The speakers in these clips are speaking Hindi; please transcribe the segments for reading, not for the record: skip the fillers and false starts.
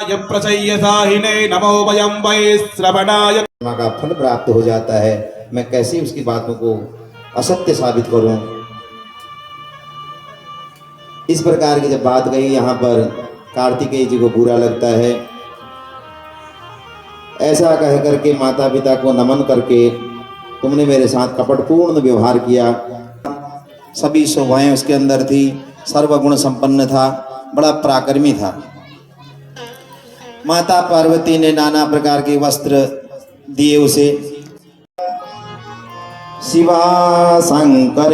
नमो वयं वै श्रवणाय का फल प्राप्त हो जाता है। मैं कैसे उसकी बातों को असत्य साबित करूं। इस प्रकार की जब बात गई, यहाँ पर कार्तिकेय जी को बुरा लगता है। ऐसा कह करके माता पिता को नमन करके तुमने मेरे साथ कपटपूर्ण व्यवहार किया। सभी शोभाएं उसके अंदर थी, सर्वगुण संपन्न था, बड़ा पराक्रमी था। माता पार्वती ने नाना प्रकार के वस्त्र दिए उसे। शिवा शंकरयोरहं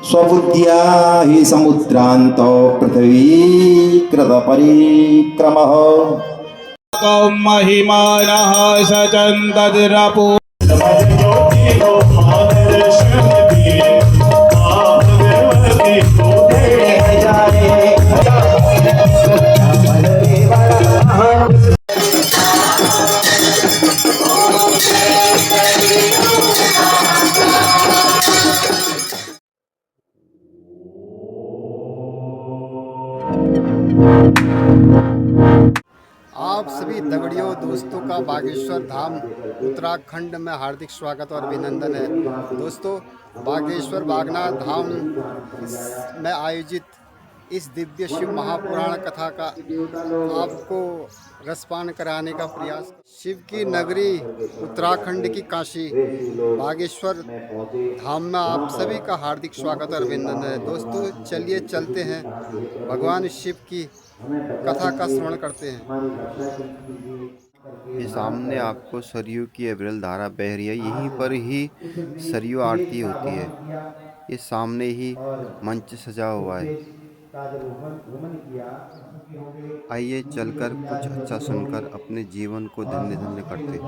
स्वबुद्ध्या हि समुद्रान्तो पृथ्वी कृत परिक्रमः महिमानः सचन्दद्रपो आप सभी दगड़ियों दोस्तों का बागेश्वर धाम उत्तराखंड में हार्दिक स्वागत और अभिनंदन है। दोस्तों, बागेश्वर बागनाथ धाम में आयोजित इस दिव्य शिव महापुराण कथा का आपको रसपान कराने का प्रयास। शिव की नगरी उत्तराखंड की काशी बागेश्वर धाम में आप सभी का हार्दिक स्वागत और अभिनंदन है। दोस्तों, चलिए चलते हैं, भगवान शिव की कथा का श्रवण करते हैं। ये सामने आपको सरयू की अविरल धारा बह रही है। यहीं पर ही सरयू आरती होती है। ये सामने ही मंच सजा हुआ है। आइए चलकर कुछ अच्छा सुनकर अपने जीवन को धन्य धन्य करते हैं।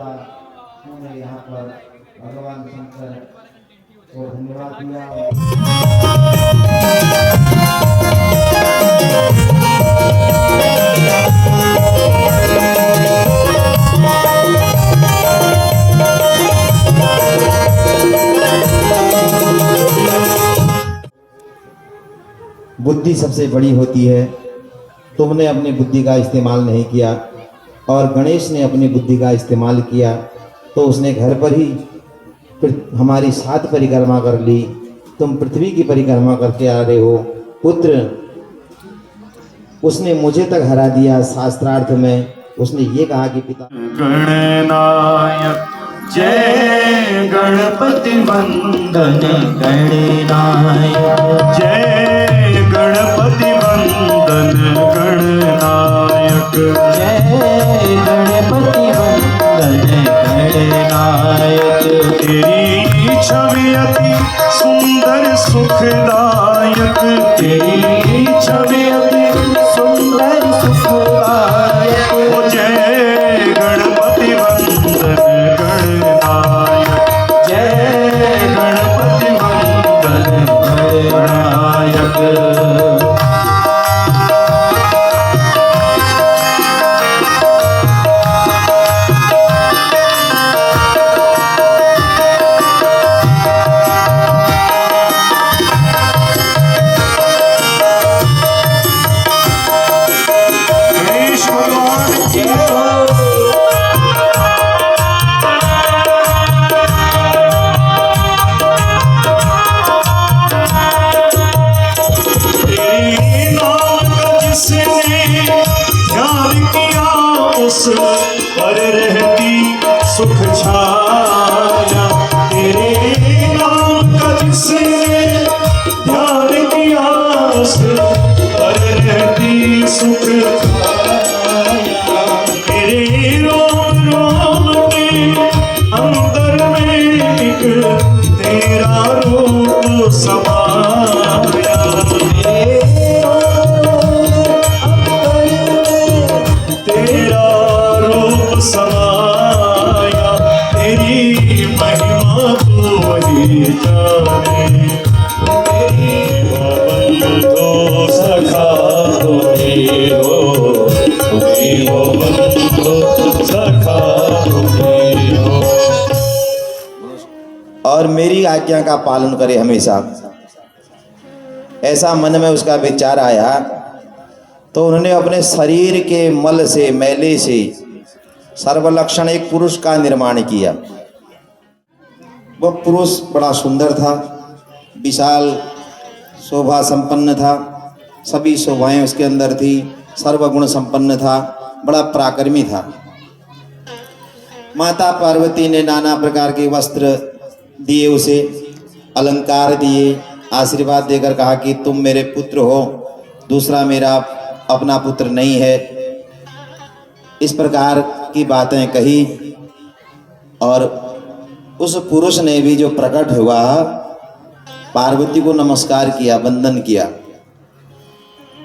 बुद्धि सबसे बड़ी होती है। तुमने अपनी बुद्धि का इस्तेमाल नहीं किया और गणेश ने अपनी बुद्धि का इस्तेमाल किया, तो उसने घर पर ही हमारी 7 परिक्रमा कर ली। तुम पृथ्वी की परिक्रमा करके आ रहे हो पुत्र। उसने मुझे तक हरा दिया। शास्त्रार्थ में उसने ये कहा कि पिता गणनायक जय गणपति वंदन गणनायक जय गणपति वंदन गणनायक जय गणपति वंदन गणनायक। तेरी छवि अति सुंदर सुखदायक, तेरी छवि अति सुंदर सुखदायक। जय गणपति वंदन गणनायक जय गणपति वंदन गणनायक। पर रहती सुख छाया, तेरे नाम का जिसने ध्यान किया उस पर रहती सुख छाया। तेरे रोम रोम के अंदर में एक तेरा रूप समाया। तेरा रूप समाया, तेरी महिमा तू वही जाने। तेरी बंधो सखा तुम्ही हो, तुम्ही हो बंधो सखा तुम्ही हो। और मेरी आज्ञा का पालन करे हमेशा। ऐसा मन में उसका विचार आया तो उन्होंने अपने शरीर के मल से, मैले से सर्वलक्षण एक पुरुष का निर्माण किया। वह पुरुष बड़ा सुंदर था, विशाल शोभा संपन्न था, सभी शोभाएं उसके अंदर थी, सर्वगुण संपन्न था, बड़ा पराक्रमी था। माता पार्वती ने नाना प्रकार के वस्त्र दिए, उसे अलंकार दिए, आशीर्वाद देकर कहा कि तुम मेरे पुत्र हो, दूसरा मेरा अपना पुत्र नहीं है। इस प्रकार की बातें कही और उस पुरुष ने भी जो प्रकट हुआ पार्वती को नमस्कार किया, वंदन किया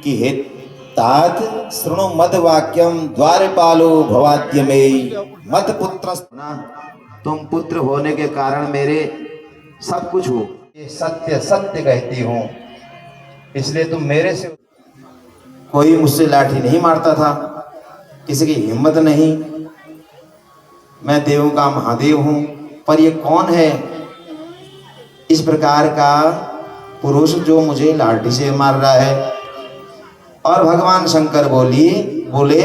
कि हे तात शृणु मद वाक्यम द्वारपालो भवाद्य में मत पुत्र। तुम पुत्र होने के कारण मेरे सब कुछ हो, ये सत्य सत्य कहती हूँ, इसलिए तुम मेरे से। कोई मुझसे लाठी नहीं मारता था, किसी की हिम्मत नहीं, मैं देवों का महादेव हूँ, पर ये कौन है इस प्रकार का पुरुष जो मुझे लाठी से मार रहा है। और भगवान शंकर बोले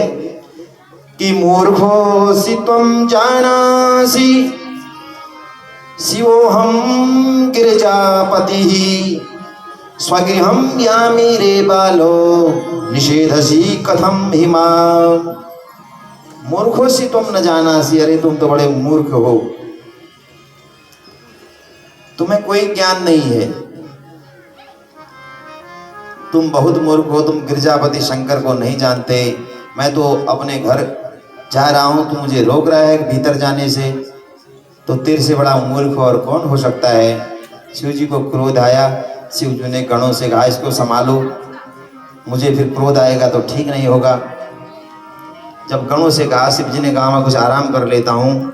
कि मूर्खोऽसि त्वं जानासि शिवोऽहं गिरिजापतिः स्वगृहं यामि रे बालो निषेधसि कथम हि माम्। मूर्खोऽसि त्वं न जानासि, अरे तुम तो बड़े मूर्ख हो, तुम्हें कोई ज्ञान नहीं है, तुम बहुत मूर्ख हो, तुम गिरजापति शंकर को नहीं जानते। मैं तो अपने घर जा रहा हूँ, तू मुझे रोक रहा है भीतर जाने से, तो तेरे से बड़ा मूर्ख और कौन हो सकता है। शिव जी को क्रोध आया, शिव जी ने गणों से कहा इसको संभालो, मुझे फिर क्रोध आएगा तो ठीक नहीं होगा। जब गणों से कहा, शिव जी ने कहा मैं कुछ आराम कर लेता हूँ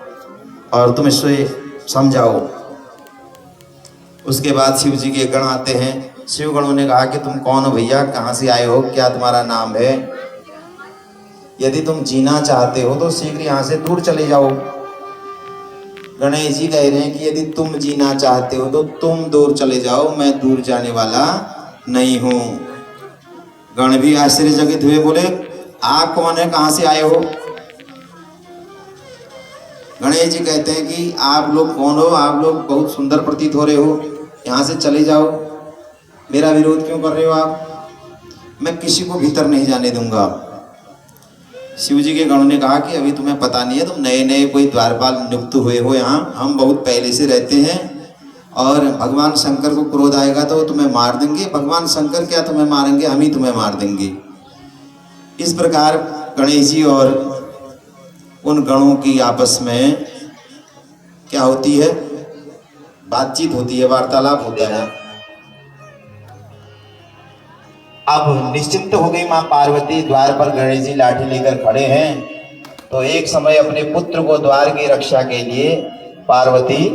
और तुम इसे समझाओ। उसके बाद शिव जी के गण आते हैं। शिव गणों ने कहा कि तुम कौन हो भैया, कहाँ से आए हो, क्या तुम्हारा नाम है, यदि तुम जीना चाहते हो तो शीघ्र यहाँ से दूर चले जाओ। गणेश जी कह रहे हैं कि यदि तुम जीना चाहते हो तो तुम दूर चले जाओ, मैं दूर जाने वाला नहीं हूँ। गण भी आश्चर्यचकित हुए, बोले आप कौन है, कहाँ से आए हो। गणेश जी कहते हैं कि आप लोग कौन हो, आप लोग बहुत सुंदर प्रतीत हो रहे हो, यहाँ से चले जाओ, मेरा विरोध क्यों कर रहे हो आप, मैं किसी को भीतर नहीं जाने दूंगा। शिव जी के गणों ने कहा कि अभी तुम्हें पता नहीं है, तुम नए नए कोई द्वारपाल नियुक्त हुए हो यहाँ, हम बहुत पहले से रहते हैं और भगवान शंकर को क्रोध आएगा तो तुम्हें मार देंगे। भगवान शंकर क्या तुम्हें मारेंगे, हम ही तुम्हें मार देंगे। इस प्रकार गणेश जी और उन गणों की आपस में क्या होती है, बातचीत होती है, वार्तालाप होता है। अब निश्चिंत हो गई मां पार्वती, द्वार पर गणेश जी लाठी लेकर खड़े हैं। तो एक समय अपने पुत्र को द्वार की रक्षा के लिए पार्वती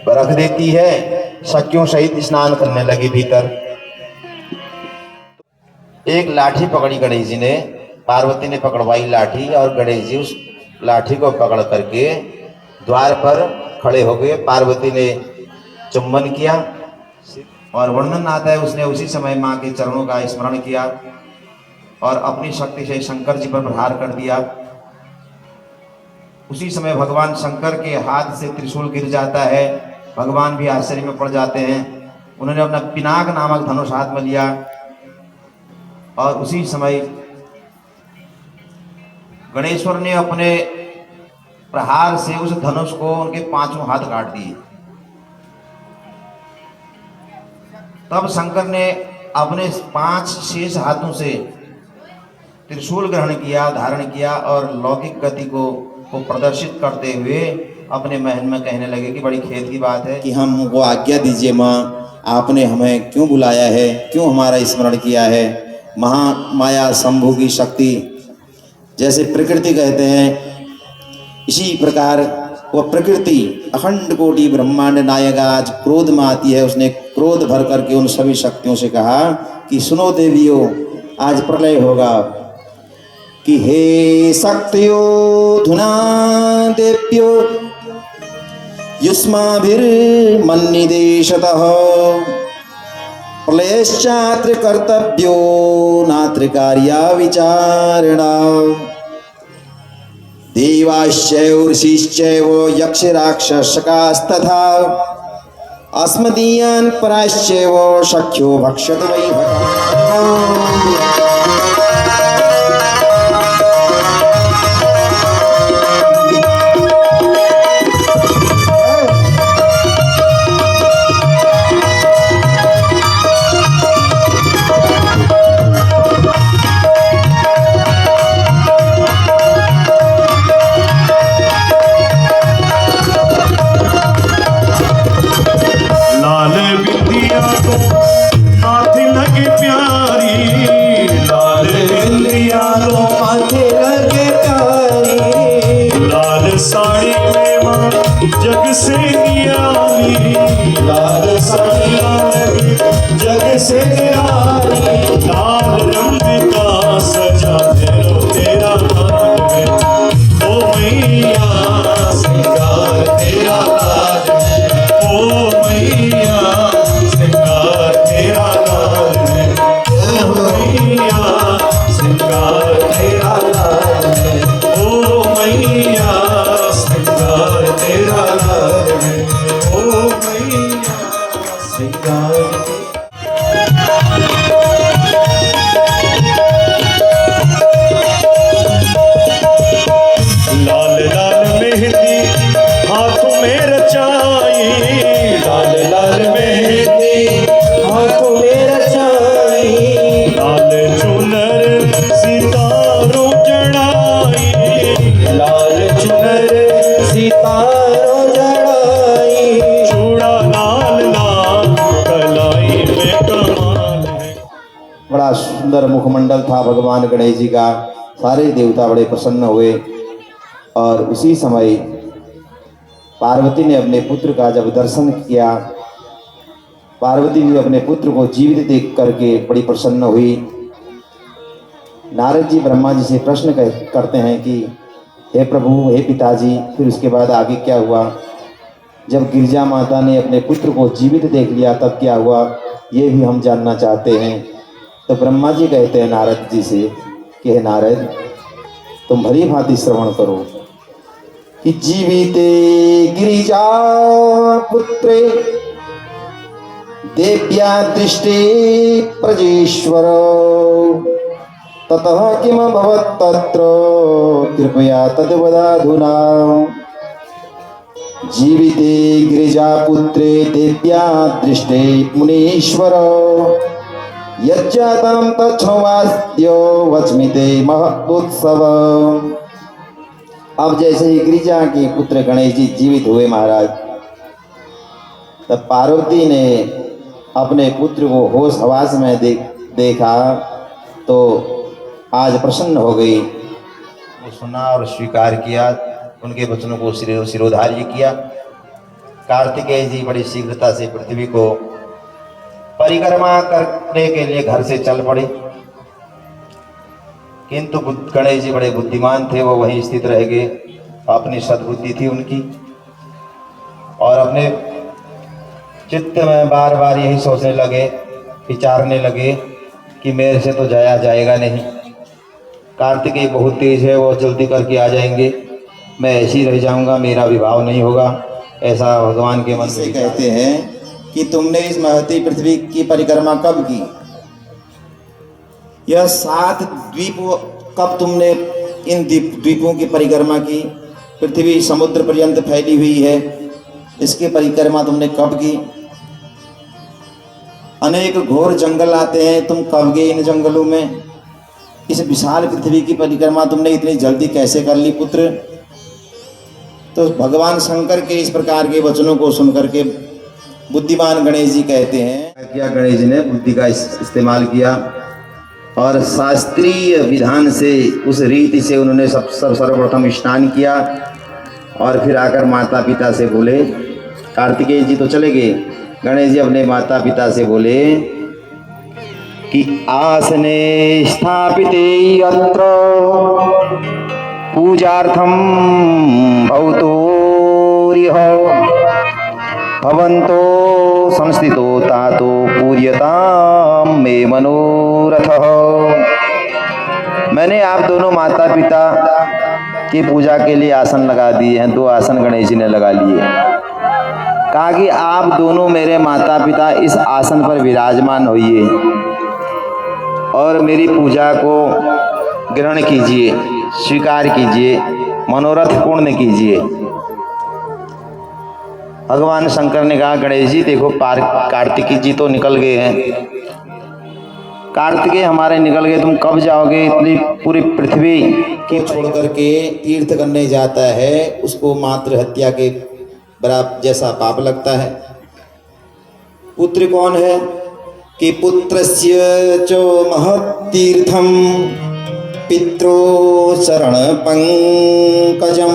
रख देती है, सखियों सहित स्नान करने लगी भीतर। एक लाठी पकड़ी गणेश जी ने, पार्वती ने पकड़वाई लाठी और गणेश जी उस लाठी को पकड़ करके द्वार पर खड़े हो गए। पार्वती ने चुंबन किया और वर्णन आता है उसने उसी समय मां के चरणों का स्मरण किया और अपनी शक्ति से शंकर जी पर प्रहार कर दिया। उसी समय भगवान शंकर के हाथ से त्रिशूल गिर जाता है, भगवान भी आश्चर्य में पड़ जाते हैं। उन्होंने अपना पिनाक नामक धनुष हाथ में लिया और उसी समय गणेश्वर ने अपने प्रहार से उस धनुष को उनके पांचों हाथ काट दिए। तब शंकर ने अपने 5 शेष हाथों से त्रिशूल ग्रहण किया, धारण किया और लौकिक गति को प्रदर्शित करते हुए अपने महल में कहने लगे कि बड़ी खेद की बात है कि हमको आज्ञा दीजिए माँ, आपने हमें क्यों बुलाया है, क्यों हमारा स्मरण किया है। महामाया शंभु की शक्ति, जैसे प्रकृति कहते हैं, इसी प्रकार वह प्रकृति अखंड कोटि ब्रह्मांड नायक आज क्रोध में आती है। उसने क्रोध भर करके उन सभी शक्तियों से कहा कि सुनो देवियों, आज प्रलय होगा, कि हे शक्तियो धुना देव्यो युष्माभिर्मन्निदेशतः प्रलयश्चात्र कर्तव्यो नात्र कार्या विचारणा देवाश्चैव ऋषिश्चैव यक्षराक्षसकास्तथा अस्मदीयान् पराश्चैव शक्यो भक्षत वै लाल बिंदिया तो हाथ लगे प्यारी, लाल बिंदिया तो हाथ लगे प्यारी, लाल साड़ी में माँ जग से नियारी, लाल साड़ी में जग से नियारी, लाल रंग का सजा तेरा हाथ है ओ मैया, सिंगार तेरा हाथ है ओ मैया, सिंगार तेरा लाल है ओ मैया, सिंगार तेरा लाल है ओ मैया, सिंगार तेरा लाल है ओ मैया, सिंगार लाल लाल मेहंदी हाथों में रचाई, लाल लाल मेहंदी हाथों में रचाई, लाल चुनर सितारों चढ़ाई, लाल चुनर सितारों चढ़ाई, चूड़ा लाल लाल कलाई में कमाल है। बड़ा सुंदर मुखमंडल था भगवान गणेश जी का। सारे देवता बड़े प्रसन्न हुए और उसी समय पार्वती ने अपने पुत्र का जब दर्शन किया, पार्वती भी अपने पुत्र को जीवित देख करके बड़ी प्रसन्न हुई। नारद जी ब्रह्मा जी से प्रश्न करते हैं कि हे प्रभु, हे पिताजी, फिर उसके बाद आगे क्या हुआ? जब गिरजा माता ने अपने पुत्र को जीवित देख लिया तब क्या हुआ, ये भी हम जानना चाहते हैं। तो ब्रह्मा जी कहते हैं नारद जी से कि हे नारद, तुम भली भांति श्रवण करो कि जीविते गिरिजा पुत्रे देव्या दृष्टे प्रजेश्वर ततः किम अभवत् तत्र कृपया तद्वदाधुना। जीविते गिरिजा पुत्रे देव्या दृष्टे मुनीश्वर यज्जातं तच्छ्रुवास्यो वच्मिते महत्सव। अब जैसे ही गिरिजा के पुत्र गणेश जी जीवित हुए महाराज, तब पार्वती ने अपने पुत्र को होश हवास में देखा तो आज प्रसन्न हो गई। वो सुना और स्वीकार किया, उनके वचनों को शिरोधार्य किया। कार्तिकेय जी बड़ी शीघ्रता से पृथ्वी को परिक्रमा करने के लिए घर से चल पड़े, किंतु गणेश जी बड़े बुद्धिमान थे, वो वहीं स्थित रह गए। अपनी सद्बुद्धि थी उनकी और अपने चित्त में बार बार यही सोचने लगे, विचारने लगे कि मेरे से तो जाया जाएगा नहीं। कार्तिकेय बहुत तेज है, वो जल्दी करके आ जाएंगे, मैं ऐसे ही रह जाऊंगा, मेरा विवाह नहीं होगा, ऐसा भगवान के मन से कहते हैं कि तुमने इस महती पृथ्वी की परिक्रमा कब की? यह 7 द्वीप कब तुमने इन द्वीपों की परिक्रमा की? पृथ्वी समुद्र पर्यंत फैली हुई है, इसकी परिक्रमा तुमने कब की? अनेक घोर जंगल आते हैं, तुम कब गए इन जंगलों में? इस विशाल पृथ्वी की परिक्रमा तुमने इतनी जल्दी कैसे कर ली पुत्र? तो भगवान शंकर के इस प्रकार के वचनों को सुनकर के बुद्धिमान गणेश जी कहते हैं क्या गणेश जी ने बुद्धि का इस्तेमाल किया और शास्त्रीय विधान से उस रीति से उन्होंने सर्वप्रथम स्नान किया और फिर आकर माता पिता से बोले। कार्तिकेय जी तो चले गए, गणेश जी अपने माता पिता से बोले कि आसने स्थापिते यत्र पूजार्थम भवतोरिह भवन्तो संस्थितो तातो पूर्यताम मे मनोरथः। मैंने आप दोनों माता पिता की पूजा के लिए आसन लगा दिए हैं। 2 आसन गणेश जी ने लगा लिए। कहा कि आप दोनों मेरे माता पिता इस आसन पर विराजमान होइए और मेरी पूजा को ग्रहण कीजिए, स्वीकार कीजिए, मनोरथ पूर्ण कीजिए। भगवान शंकर ने कहा गणेश जी देखो कार्तिकी जी तो निकल गए हैं, कार्तिकेय हमारे निकल गए, तुम कब जाओगे? इतनी पूरी पृथ्वी को छोड़ करके तीर्थ करने जाता है, उसको मातृ हत्या के बराबर जैसा पाप लगता है। पुत्र कौन है कि पुत्रस्य च महत्तीर्थम पित्रो शरण पंकजम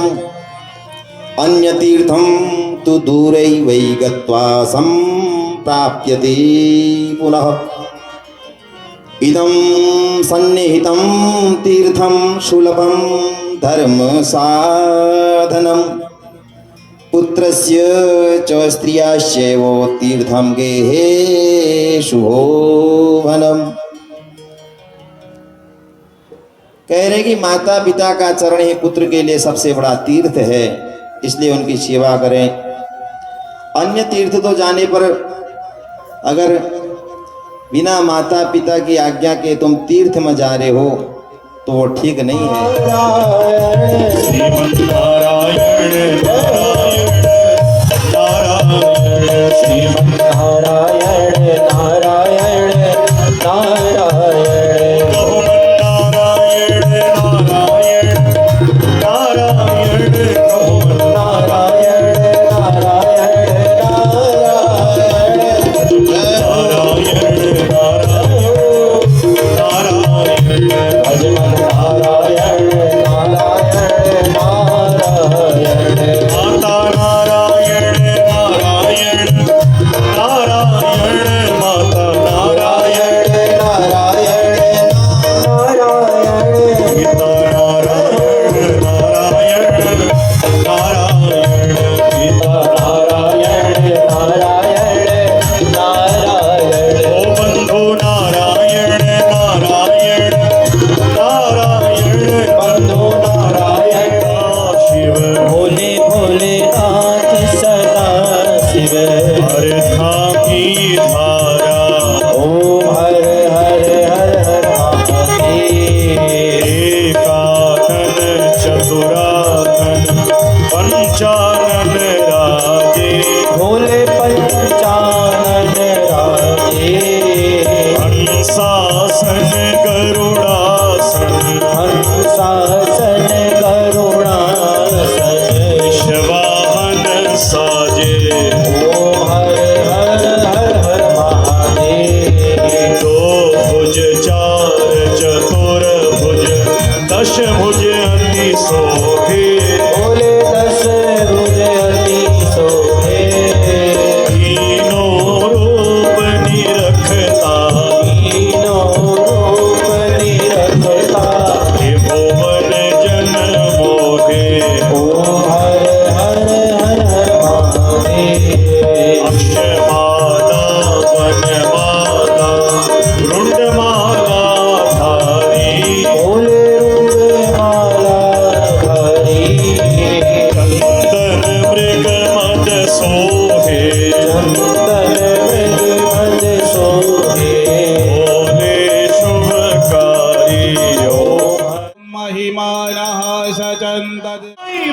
अन्य तीर्थम तु दूरैवै गत्वा संप्राप्यते पुनः इदं सन्निहितं तीर्थं सुलभं धर्म साधनम पुत्रस्य च स्त्रियाश्चैव तीर्थं गेहे शुभोभनम। कह रहे कि माता पिता का चरण ही पुत्र के लिए सबसे बड़ा तीर्थ है, इसलिए उनकी सेवा करें। अन्य तीर्थ तो जाने पर अगर बिना माता पिता की आज्ञा के तुम तीर्थ में जा रहे हो तो वो ठीक नहीं है। श्रीमन नारायण नारायण नारायण श्रीमन नारायण नारायण नारायण कहो नारायण नारायण नारायण कहो नारायण नारायण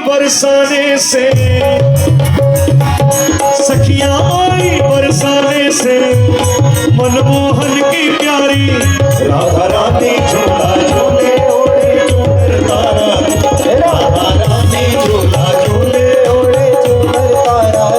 बरसाने से सखियां आई बरसाने से मनमोहन की प्यारी राधा रानी झूला झूले ओढ़े चूनर तारा राधा रानी झूला झूले ओढ़े चूनर तारा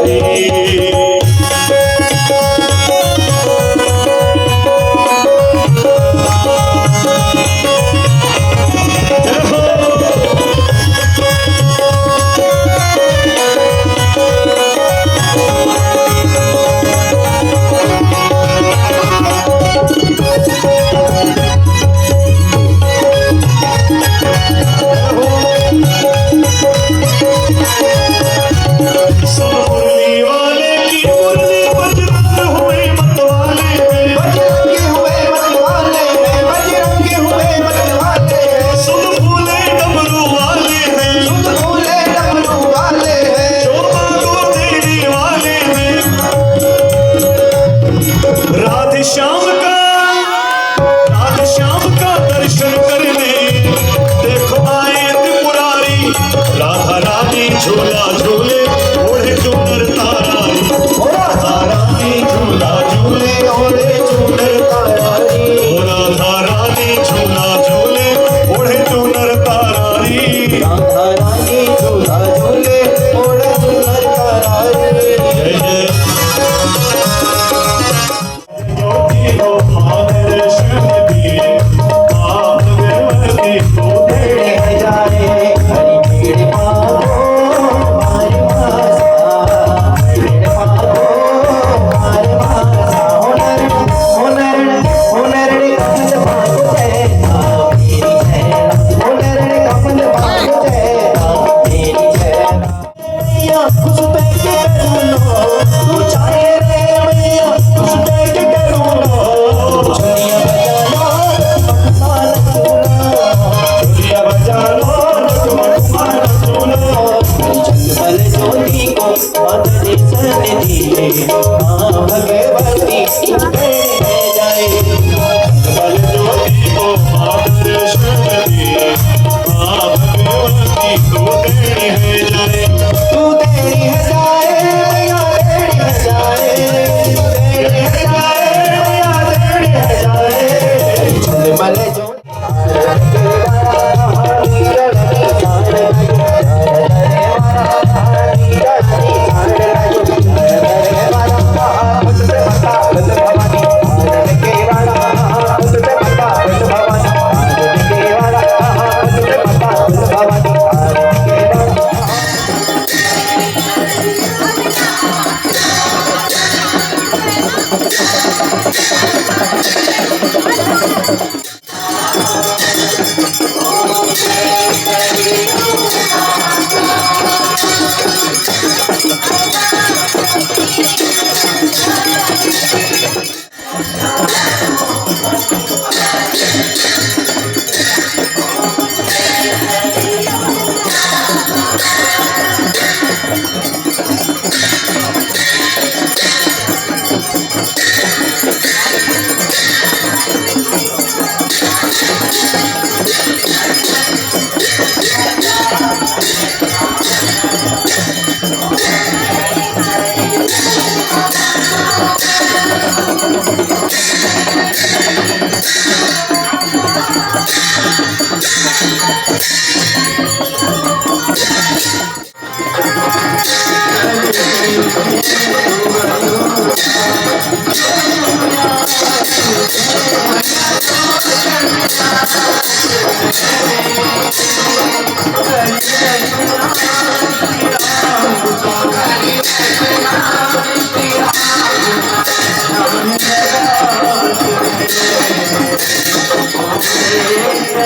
तो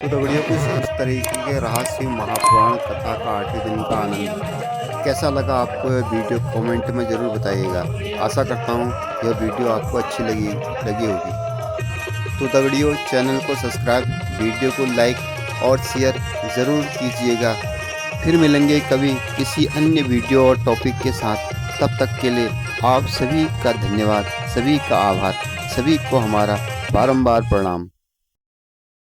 दगड़ियों कुछ इस तरीके के रहस्य महापुराण कथा का 8वें दिन का आनंद कैसा लगा आपको यह वीडियो कमेंट में ज़रूर बताइएगा। आशा करता हूँ यह वीडियो आपको अच्छी लगी होगी। तो दगड़ियों चैनल को सब्सक्राइब, वीडियो को लाइक और शेयर ज़रूर कीजिएगा। फिर मिलेंगे कभी किसी अन्य वीडियो और टॉपिक के साथ। तब तक के लिए आप सभी का धन्यवाद, सभी का आभार, सभी को हमारा बारंबार प्रणाम।